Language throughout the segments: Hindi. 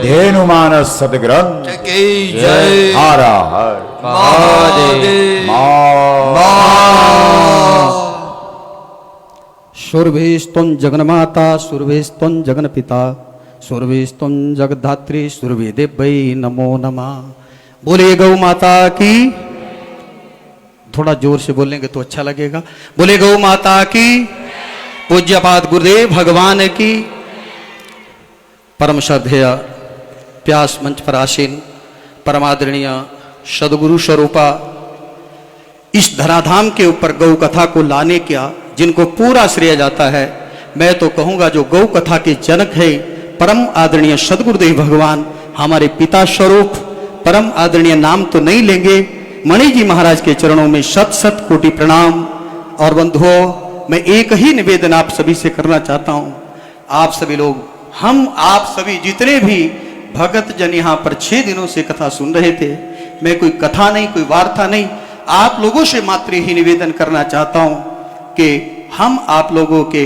धेनु मानस सदग्रंथ की जय। हर हर महादेव। सुरभिस्तुं जगन्माता सुरभिस्तुं जगन्पिता सुरभिस्तुं जगद्धात्री सुरभि देव्यै नमो नमः। बोलिए गौ माता की। थोड़ा जोर से बोलेंगे तो अच्छा लगेगा। बोले गौ माता की। पूज्यपाद गुरुदेव भगवान की। परम श्रद्धेय प्यास मंच पर आसीन परमादरणीय सदगुरु स्वरूपा इस धराधाम के ऊपर गौ कथा को लाने का जिनको पूरा श्रेय जाता है, मैं तो कहूँगा जो गौ कथा के जनक है परम आदरणीय सदगुरुदेव भगवान हमारे पिता स्वरूप। परम आदरणीय नाम तो नहीं लेंगे, मणि जी महाराज के चरणों में शत शत कोटि प्रणाम। और बंधुओं, मैं एक ही निवेदन आप सभी से करना चाहता हूँ। आप सभी लोग, हम आप सभी जितने भी भगत जन यहाँ पर 6 दिनों से कथा सुन रहे थे, मैं कोई कथा नहीं, कोई वार्ता नहीं, आप लोगों से मात्र ही निवेदन करना चाहता हूँ कि हम आप लोगों के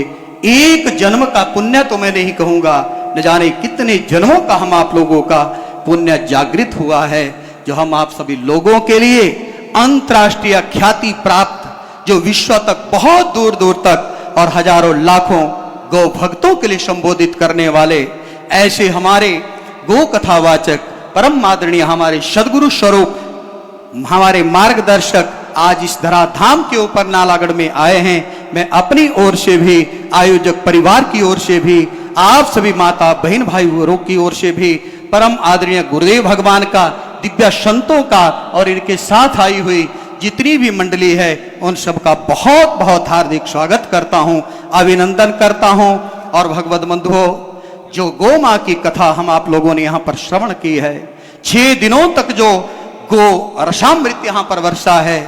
एक जन्म का पुण्य तो मैं नहीं कहूँगा, न जाने कितने जन्मों का हम आप लोगों का पुण्य जागृत हुआ है, जो हम आप सभी लोगों के लिए अंतर्राष्ट्रीय ख्याति प्राप्त, जो विश्व तक बहुत दूर दूर तक और हजारों लाखों गौ भक्तों के लिए संबोधित करने वाले ऐसे हमारे गौ कथावाचक परम आदरणीय हमारे सदगुरु स्वरूप हमारे मार्गदर्शक आज इस धराधाम के ऊपर नालागढ़ में आए हैं। मैं अपनी ओर से भी, आयोजक परिवार की ओर से भी, आप सभी माता बहन भाइयों की ओर से भी परम आदरणीय गुरुदेव भगवान का, दिव्य संतों का और इनके साथ आई हुई जितनी भी मंडली है उन सबका बहुत बहुत हार्दिक स्वागत करता हूं, अभिनंदन करता हूं। और भगवत बंधुओं, जो गौ मां की कथा हम आप लोगों ने यहाँ पर श्रवण की है, 6 दिनों तक जो गो रसामृत यहाँ पर वर्षा है,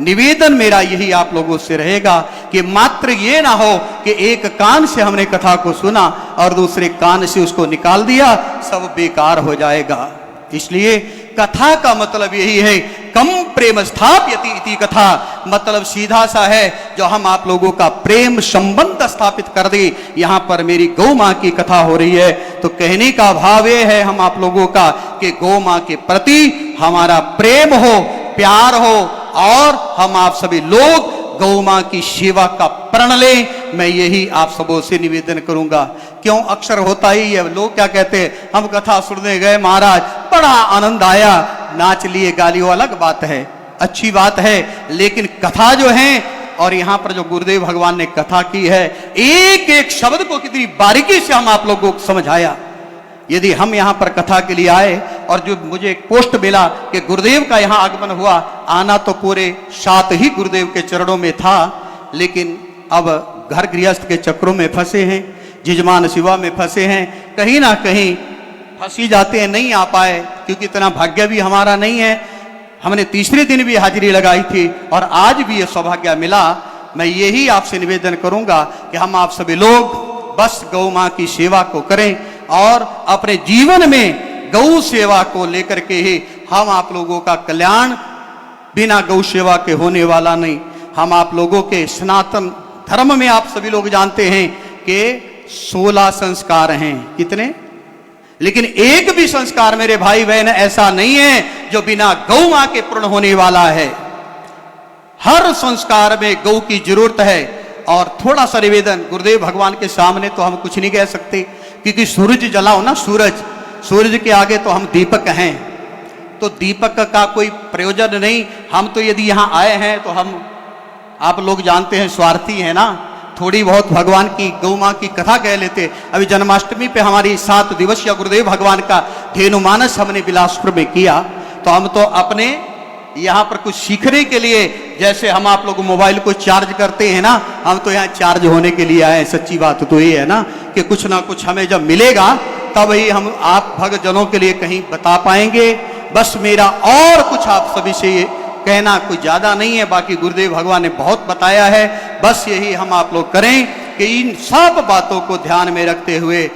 निवेदन मेरा यही आप लोगों से रहेगा कि मात्र ये ना हो कि एक कान से हमने कथा को सुना और दूसरे कान से उसको निकाल दिया, सब बेकार हो जाएगा। इसलिए कथा का मतलब यही है, कम प्रेम स्थापयति इति कथा, मतलब सीधा सा है जो हम आप लोगों का प्रेम संबंध स्थापित कर दे। यहाँ पर मेरी गौ माँ की कथा हो रही है तो कहने का भाव ये है हम आप लोगों का कि गौ माँ के प्रति हमारा प्रेम हो, प्यार हो और हम आप सभी लोग गौ माँ की सेवा का प्रण लें। मैं यही आप सबों से निवेदन करूंगा। क्यों, अक्सर होता ही है, लोग क्या कहते हैं, हम कथा सुनने गए महाराज, बड़ा आनंद आया, नाच लिए गाली, वो अलग बात है, अच्छी बात है, लेकिन कथा जो है और यहाँ पर जो गुरुदेव भगवान ने कथा की है, एक एक शब्द को कितनी बारीकी से हम आप लोगों को समझाया। यदि हम यहाँ पर कथा के लिए आए और जो मुझे एक पोस्ट मिला कि गुरुदेव का यहाँ आगमन हुआ, आना तो पूरे 7 ही गुरुदेव के चरणों में था, लेकिन अब घर गृहस्थ के चक्रों में फंसे हैं, जिजमान सेवा में फंसे हैं, कहीं ना कहीं फंसी जाते हैं, नहीं आ पाए क्योंकि इतना भाग्य भी हमारा नहीं है। हमने तीसरे दिन भी हाजिरी लगाई थी और आज भी ये सौभाग्य मिला। मैं यही आपसे निवेदन करूंगा कि हम आप सभी लोग बस गौ माँ की सेवा को करें और अपने जीवन में गौ सेवा को लेकर के ही हम आप लोगों का कल्याण बिना गौ सेवा के होने वाला नहीं। हम आप लोगों के सनातन धर्म में आप सभी लोग जानते हैं कि 16 संस्कार हैं, कितने, लेकिन एक भी संस्कार मेरे भाई बहन ऐसा नहीं है जो बिना गौ मां के पूर्ण होने वाला है। हर संस्कार में गौ की जरूरत है। और थोड़ा सा निवेदन, गुरुदेव भगवान के सामने तो हम कुछ नहीं कह सकते क्योंकि सूरज जलाओ ना, सूरज के आगे तो हम दीपक हैं, तो दीपक का कोई प्रयोजन नहीं। हम तो यदि यहाँ आए हैं तो हम आप लोग जानते हैं स्वार्थी है ना, थोड़ी बहुत भगवान की गौ माँ की कथा कह लेते। अभी जन्माष्टमी पे हमारी 7 दिवसीय गुरुदेव भगवान का धेनु मानस हमने बिलासपुर में किया, तो हम तो अपने यहाँ पर कुछ सीखने के लिए, जैसे हम आप लोग मोबाइल को चार्ज करते हैं ना, हम तो यहाँ चार्ज होने के लिए आए। सच्ची बात तो ये है ना कि कुछ ना कुछ हमें जब मिलेगा तब ही हम आप भक्तजनों के लिए कहीं बता पाएंगे। बस मेरा और कुछ आप सभी से ये कहना कोई ज्यादा नहीं है, बाकी गुरुदेव भगवान ने बहुत बताया है। बस यही हम आप लोग करें कि इन सब बातों को ध्यान में रखते हुए,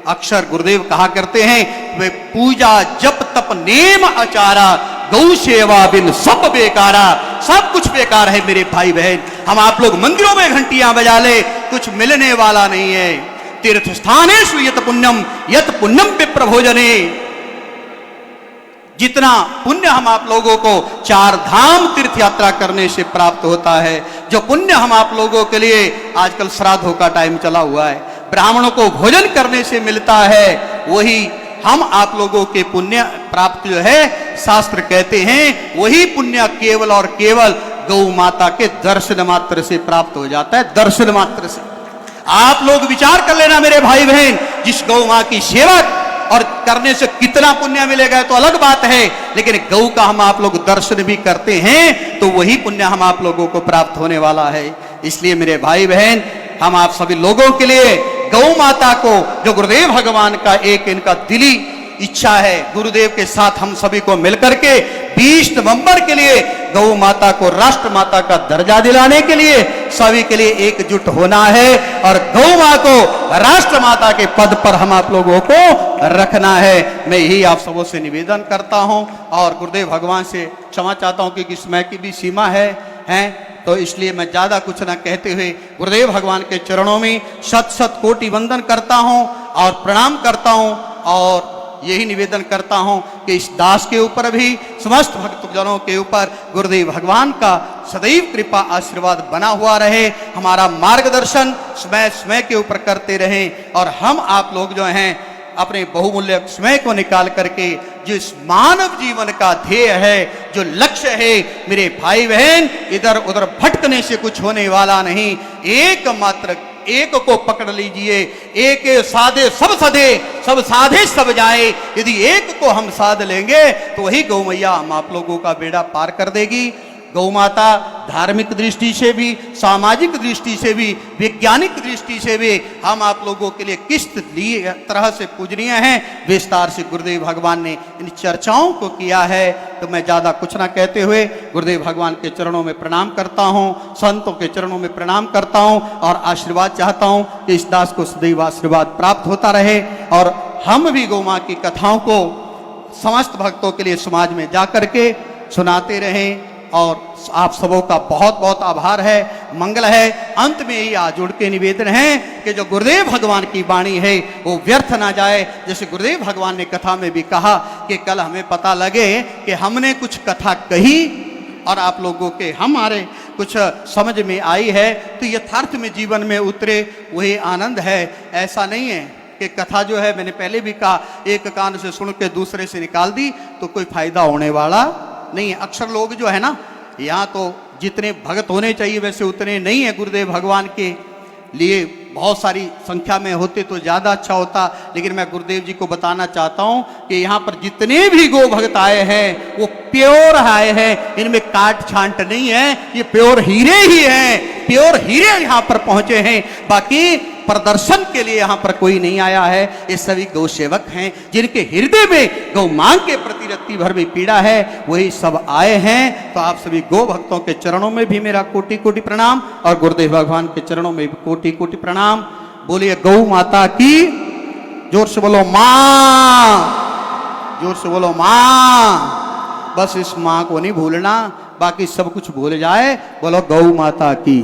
अक्सर गुरुदेव कहा करते हैं, वे पूजा जप तप नेम आचारा, गौ सेवा बिन सब बेकारा। सब कुछ बेकार है मेरे भाई बहन। हम आप लोग मंदिरों में घंटियां बजा ले, कुछ मिलने वाला नहीं है। तीर्थ स्थानेषु यत पुण्यम विप्रभोजने। जितना पुण्य हम आप लोगों को 4 धाम तीर्थ यात्रा करने से प्राप्त होता है, जो पुण्य हम आप लोगों के लिए आजकल श्राद्धों का टाइम चला हुआ है, ब्राह्मणों को भोजन करने से मिलता है, वही हम आप लोगों के पुण्य प्राप्त जो है शास्त्र कहते हैं वही पुण्य केवल और केवल गौ माता के दर्शन मात्र से प्राप्त हो जाता है। दर्शन मात्र से आप लोग विचार कर लेना मेरे भाई बहन, जिस गौ मां की सेवा और करने से कितना पुण्य मिलेगा तो अलग बात है, लेकिन गौ का हम आप लोग दर्शन भी करते हैं तो वही पुण्य हम आप लोगों को प्राप्त होने वाला है। इसलिए मेरे भाई बहन, हम आप सभी लोगों के लिए गौ माता को, जो गुरुदेव भगवान का एक इनका दिली इच्छा है, गुरुदेव के साथ हम सभी को मिलकर के 20 नवंबर के लिए गौ माता को राष्ट्र माता का दर्जा दिलाने के लिए सभी के लिए एकजुट होना है और गौ मां को राष्ट्र माता के पद पर हम आप लोगों को रखना है। मैं यही आप सबों से निवेदन करता हूं और गुरुदेव भगवान से क्षमा चाहता हूं क्योंकि समय की भी सीमा है तो इसलिए मैं ज्यादा कुछ ना कहते हुए गुरुदेव भगवान के चरणों में शत शत कोटि वंदन करता हूं और प्रणाम करता हूं और यही निवेदन करता हूं कि इस दास के ऊपर भी समस्त भक्तजनों के ऊपर गुरुदेव भगवान का सदैव कृपा आशीर्वाद बना हुआ रहे, हमारा मार्गदर्शन समय समय के ऊपर करते रहें और हम आप लोग जो हैं अपने बहुमूल्य समय को निकाल करके जिस मानव जीवन का ध्येय है, जो लक्ष्य है, मेरे भाई बहन, इधर उधर भटकने से कुछ होने वाला नहीं, एकमात्र एक को पकड़ लीजिए। एक साधे सब सधे, सब साधे सब जाए। यदि एक को हम साध लेंगे तो वही गौ मैया हम आप लोगों का बेड़ा पार कर देगी। गौ माता धार्मिक दृष्टि से भी, सामाजिक दृष्टि से भी, वैज्ञानिक दृष्टि से भी हम आप लोगों के लिए किस तरह से पूजनीय है, विस्तार से गुरुदेव भगवान ने इन चर्चाओं को किया है। तो मैं ज़्यादा कुछ ना कहते हुए गुरुदेव भगवान के चरणों में प्रणाम करता हूँ, संतों के चरणों में प्रणाम करता हूँ और आशीर्वाद चाहता हूँ कि इस दास को सदैव आशीर्वाद प्राप्त होता रहे और हम भी गौ माँ की कथाओं को समस्त भक्तों के लिए समाज में जा करके सुनाते रहें। और आप सबों का बहुत बहुत आभार है, मंगल है। अंत में ही आज जुड़ के निवेदन है कि जो गुरुदेव भगवान की वाणी है वो व्यर्थ ना जाए। जैसे गुरुदेव भगवान ने कथा में भी कहा कि कल हमें पता लगे कि हमने कुछ कथा कही और आप लोगों के हमारे कुछ समझ में आई है तो यथार्थ में जीवन में उतरे, वही आनंद है। ऐसा नहीं है कि कथा जो है, मैंने पहले भी कहा, एक कान से सुन के दूसरे से निकाल दी तो कोई फायदा होने वाला नहीं है। अक्सर लोग जो है ना, यहाँ तो जितने भगत होने चाहिए वैसे उतने नहीं है। गुरुदेव भगवान के लिए बहुत सारी संख्या में होते तो ज़्यादा अच्छा होता, लेकिन मैं गुरुदेव जी को बताना चाहता हूँ कि यहाँ पर जितने भी गो भगत आए हैं वो प्योर आए हैं, इनमें काट छांट नहीं है, ये प्योर हीरे ही हैं, प्योर हीरे यहाँ पर पहुँचे हैं। बाकी प्रदर्शन के लिए यहाँ पर कोई नहीं आया है, ये सभी गौ सेवक हैं जिनके हृदय में गौ मां के प्रति रत्ती भर भी पीड़ा है, वही सब आए हैं। तो आप सभी गौ भक्तों के चरणों में भी मेरा कोटि कोटि प्रणाम और गुरुदेव भगवान के चरणों में भी कोटि कोटि प्रणाम। बोलिए गौ माता की, जोर से बोलो मां, जोर से बोलो मां। बस इस मां को नहीं भूलना, बाकी सब कुछ भूल जाए। बोलो गौ माता की।